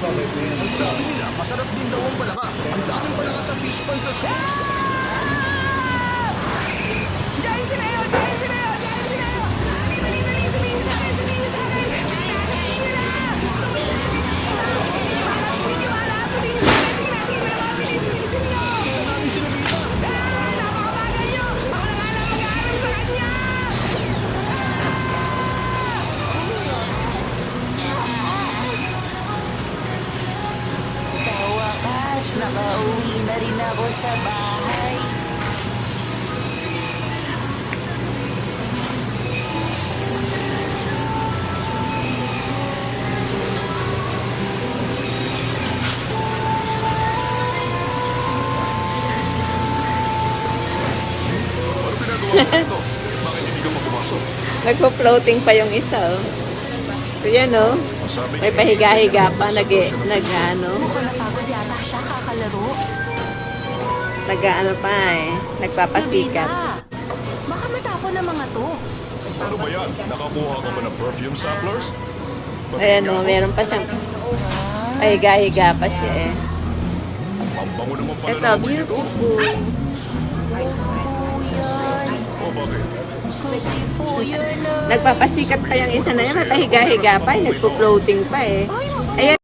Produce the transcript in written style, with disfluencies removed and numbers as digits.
Ang sabi nila, masarap din daw ang palaka. Ang daming palaka sa fish pan sa Swiss. Diyan si Leo! Diyan si Leo! Diyan si Leo! Dali, sabihin sa akin! Sabihin sa akin! Sana sa inyo na! Piniwala! Sabihin sa akin! Sige na! Sige na! Mabilis! Bilisin nyo! Marami sila dito. Napakabagal nyo! Ako na nga lang mag-aaral sa kanya! Sa wakas, nakauwi na rin ako sa bahay. Ano pinagawa mo dito? Bakit hindi ka mapumasok? Nagpo-floating pa yung isa, oh. So, yan, oh. Masabi May niya, pahiga-higa hindi pa, ka mapumasok sa nag-ano. Mukhang napagod yata siya kakalaro. Nag-ano pa, eh. Nagpapasikat. Nobita, baka matapon ng mga to. Ano ba yan? Nakakuha ka ba ng perfume samplers? Ayan, oh. Meron pa siyang pahiga-higa pa siya, eh. Ang bango naman pala Ito, ng amoy nito. beautiful. Po yan. O bakit? Kasi po yan Nagpapasikat pa yung isa na yan. May pahiga-higa pa, eh. Nagpo-floating pa, eh. Ay, Ayan.